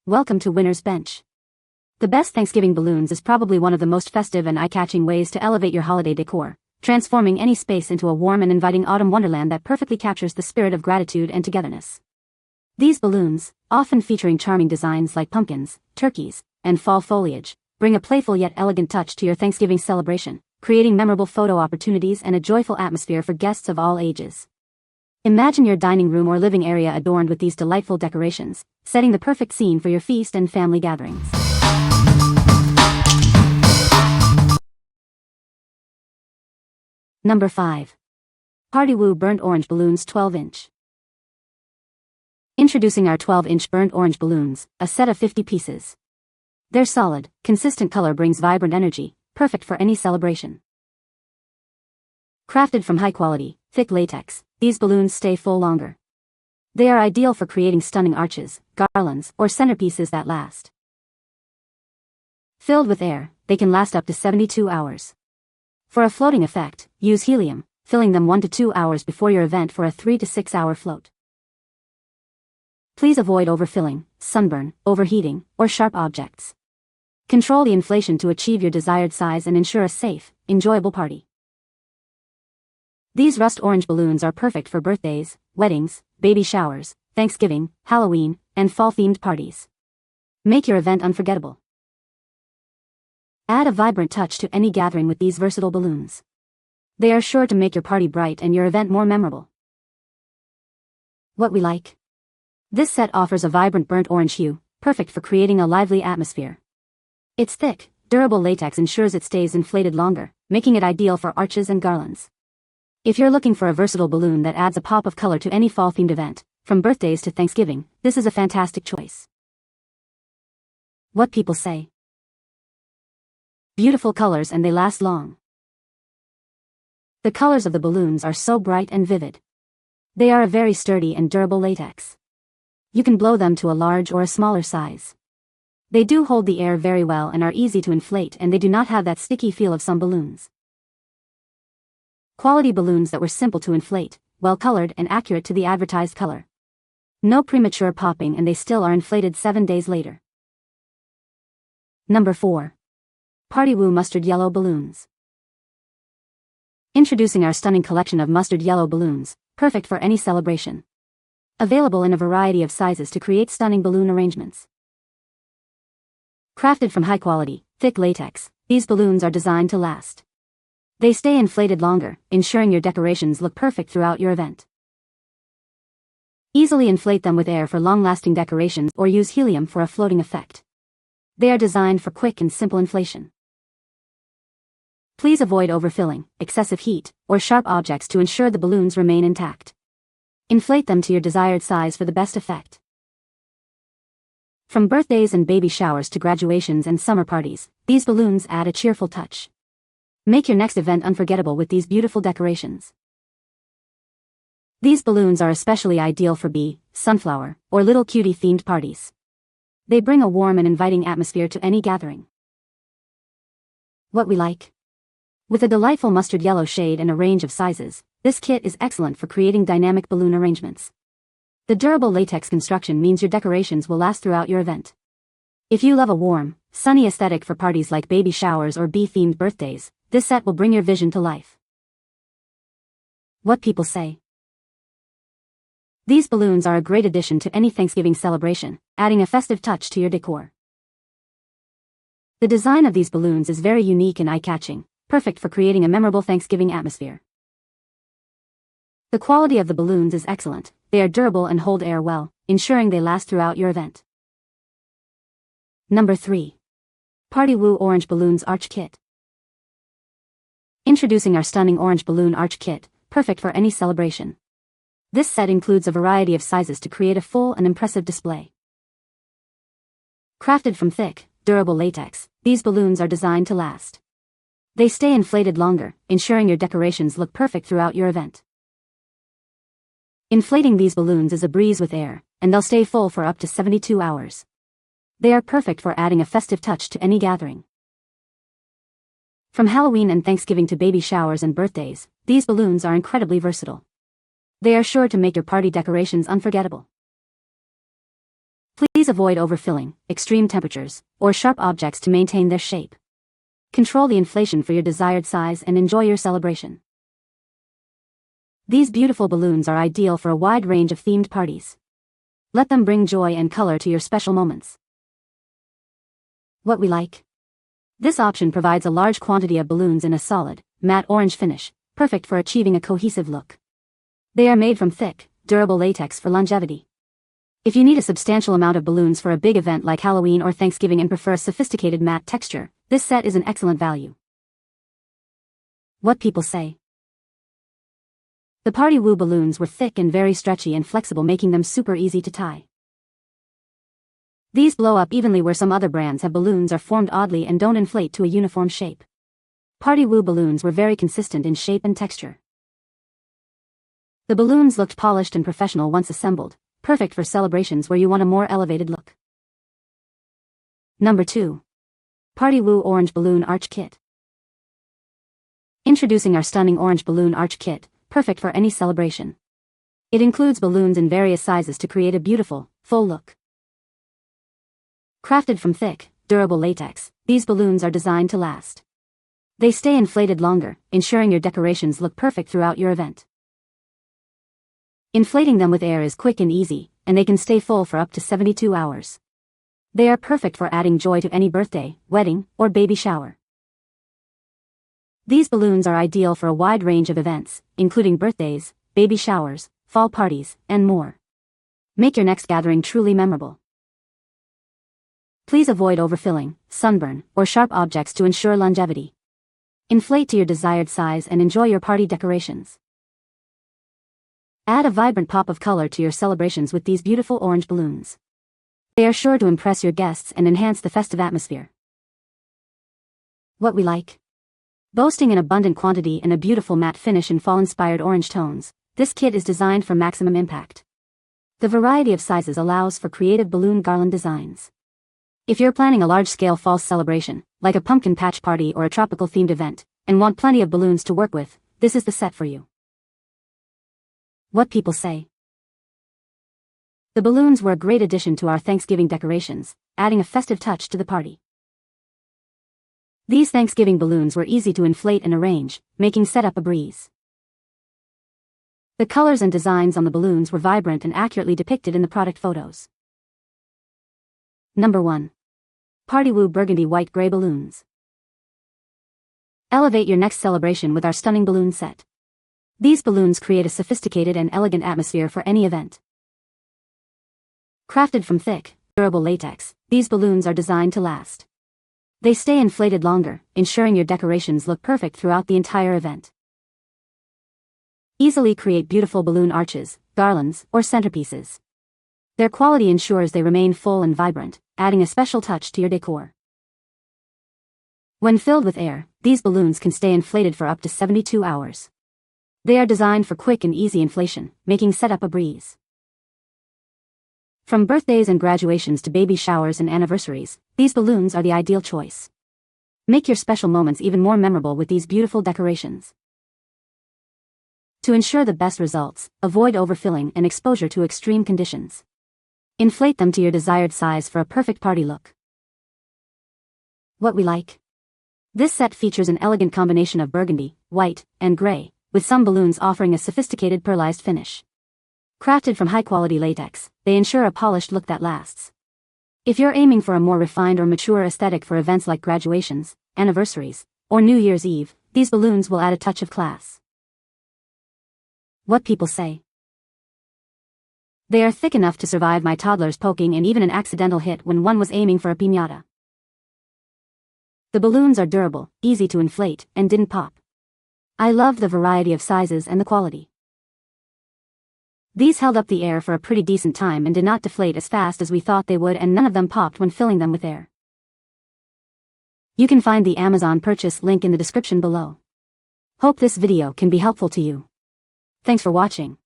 Welcome to Winner's Bench. The best Thanksgiving balloons is probably one of the most festive and eye-catching ways to elevate your holiday decor, transforming any space into a warm and inviting autumn wonderland that perfectly captures the spirit of gratitude and togetherness. These balloons, often featuring charming designs like pumpkins, turkeys, and fall foliage, bring a playful yet elegant touch to your Thanksgiving celebration, creating memorable photo opportunities and a joyful atmosphere for guests of all ages. Imagine your dining room or living area adorned with these delightful decorations, setting the perfect scene for your feast and family gatherings. Number 5. PartyWoo Burnt Orange Balloons 12-inch. Introducing our 12-inch burnt orange balloons, a set of 50 pieces. Their solid, consistent color brings vibrant energy, perfect for any celebration. Crafted from high-quality, thick latex, these balloons stay full longer. They are ideal for creating stunning arches, garlands, or centerpieces that last. Filled with air, they can last up to 72 hours. For a floating effect, use helium, filling them 1 to 2 hours before your event for a 3 to 6 hour float. Please avoid overfilling, sunburn, overheating, or sharp objects. Control the inflation to achieve your desired size and ensure a safe, enjoyable party. These rust orange balloons are perfect for birthdays, weddings, baby showers, Thanksgiving, Halloween, and fall-themed parties. Make your event unforgettable. Add a vibrant touch to any gathering with these versatile balloons. They are sure to make your party bright and your event more memorable. What we like. This set offers a vibrant burnt orange hue, perfect for creating a lively atmosphere. Its thick, durable latex ensures it stays inflated longer, making it ideal for arches and garlands. If you're looking for a versatile balloon that adds a pop of color to any fall-themed event, from birthdays to Thanksgiving, this is a fantastic choice. What people say. Beautiful colors and they last long. The colors of the balloons are so bright and vivid. They are a very sturdy and durable latex. You can blow them to a large or a smaller size. They do hold the air very well and are easy to inflate, and they do not have that sticky feel of some balloons. Quality balloons that were simple to inflate, well-colored and accurate to the advertised color. No premature popping, and they still are inflated 7 days later. Number 4. PartyWoo Mustard Yellow Balloons. Introducing our stunning collection of mustard yellow balloons, perfect for any celebration. Available in a variety of sizes to create stunning balloon arrangements. Crafted from high-quality, thick latex, these balloons are designed to last. They stay inflated longer, ensuring your decorations look perfect throughout your event. Easily inflate them with air for long-lasting decorations or use helium for a floating effect. They are designed for quick and simple inflation. Please avoid overfilling, excessive heat, or sharp objects to ensure the balloons remain intact. Inflate them to your desired size for the best effect. From birthdays and baby showers to graduations and summer parties, these balloons add a cheerful touch. Make your next event unforgettable with these beautiful decorations. These balloons are especially ideal for bee, sunflower, or little cutie themed parties. They bring a warm and inviting atmosphere to any gathering. What we like. With a delightful mustard yellow shade and a range of sizes, this kit is excellent for creating dynamic balloon arrangements. The durable latex construction means your decorations will last throughout your event. If you love a warm, sunny aesthetic for parties like baby showers or bee-themed birthdays, this set will bring your vision to life. What people say. These balloons are a great addition to any Thanksgiving celebration, adding a festive touch to your decor. The design of these balloons is very unique and eye-catching, perfect for creating a memorable Thanksgiving atmosphere. The quality of the balloons is excellent. They are durable and hold air well, ensuring they last throughout your event. Number 3. PartyWoo Orange Balloons Arch Kit. Introducing our stunning orange balloon arch kit, perfect for any celebration. This set includes a variety of sizes to create a full and impressive display. Crafted from thick, durable latex, these balloons are designed to last. They stay inflated longer, ensuring your decorations look perfect throughout your event. Inflating these balloons is a breeze with air, and they'll stay full for up to 72 hours. They are perfect for adding a festive touch to any gathering. From Halloween and Thanksgiving to baby showers and birthdays, these balloons are incredibly versatile. They are sure to make your party decorations unforgettable. Please avoid overfilling, extreme temperatures, or sharp objects to maintain their shape. Control the inflation for your desired size and enjoy your celebration. These beautiful balloons are ideal for a wide range of themed parties. Let them bring joy and color to your special moments. What we like. This option provides a large quantity of balloons in a solid, matte orange finish, perfect for achieving a cohesive look. They are made from thick, durable latex for longevity. If you need a substantial amount of balloons for a big event like Halloween or Thanksgiving and prefer a sophisticated matte texture, this set is an excellent value. What people say. The PartyWoo balloons were thick and very stretchy and flexible, making them super easy to tie. These blow up evenly where some other brands have balloons are formed oddly and don't inflate to a uniform shape. PartyWoo balloons were very consistent in shape and texture. The balloons looked polished and professional once assembled, perfect for celebrations where you want a more elevated look. Number 2. PartyWoo Orange Balloon Arch Kit. Introducing our stunning orange balloon arch kit, perfect for any celebration. It includes balloons in various sizes to create a beautiful, full look. Crafted from thick, durable latex, these balloons are designed to last. They stay inflated longer, ensuring your decorations look perfect throughout your event. Inflating them with air is quick and easy, and they can stay full for up to 72 hours. They are perfect for adding joy to any birthday, wedding, or baby shower. These balloons are ideal for a wide range of events, including birthdays, baby showers, fall parties, and more. Make your next gathering truly memorable. Please avoid overfilling, sunburn, or sharp objects to ensure longevity. Inflate to your desired size and enjoy your party decorations. Add a vibrant pop of color to your celebrations with these beautiful orange balloons. They are sure to impress your guests and enhance the festive atmosphere. What we like. Boasting an abundant quantity and a beautiful matte finish in fall-inspired orange tones, this kit is designed for maximum impact. The variety of sizes allows for creative balloon garland designs. If you're planning a large-scale fall celebration, like a pumpkin patch party or a tropical-themed event, and want plenty of balloons to work with, this is the set for you. What people say. The balloons were a great addition to our Thanksgiving decorations, adding a festive touch to the party. These Thanksgiving balloons were easy to inflate and arrange, making setup a breeze. The colors and designs on the balloons were vibrant and accurately depicted in the product photos. Number 1. PartyWoo Burgundy White Gray Balloons. Elevate your next celebration with our stunning balloon set. These balloons create a sophisticated and elegant atmosphere for any event. Crafted from thick, durable latex, these balloons are designed to last. They stay inflated longer, ensuring your decorations look perfect throughout the entire event. Easily create beautiful balloon arches, garlands, or centerpieces. Their quality ensures they remain full and vibrant, adding a special touch to your decor. When filled with air, these balloons can stay inflated for up to 72 hours. They are designed for quick and easy inflation, making setup a breeze. From birthdays and graduations to baby showers and anniversaries, these balloons are the ideal choice. Make your special moments even more memorable with these beautiful decorations. To ensure the best results, avoid overfilling and exposure to extreme conditions. Inflate them to your desired size for a perfect party look. What we like. This set features an elegant combination of burgundy, white, and gray, with some balloons offering a sophisticated pearlized finish. Crafted from high-quality latex, they ensure a polished look that lasts. If you're aiming for a more refined or mature aesthetic for events like graduations, anniversaries, or New Year's Eve, these balloons will add a touch of class. What people say. They are thick enough to survive my toddler's poking and even an accidental hit when one was aiming for a piñata. The balloons are durable, easy to inflate, and didn't pop. I love the variety of sizes and the quality. These held up the air for a pretty decent time and did not deflate as fast as we thought they would, and none of them popped when filling them with air. You can find the Amazon purchase link in the description below. Hope this video can be helpful to you. Thanks for watching.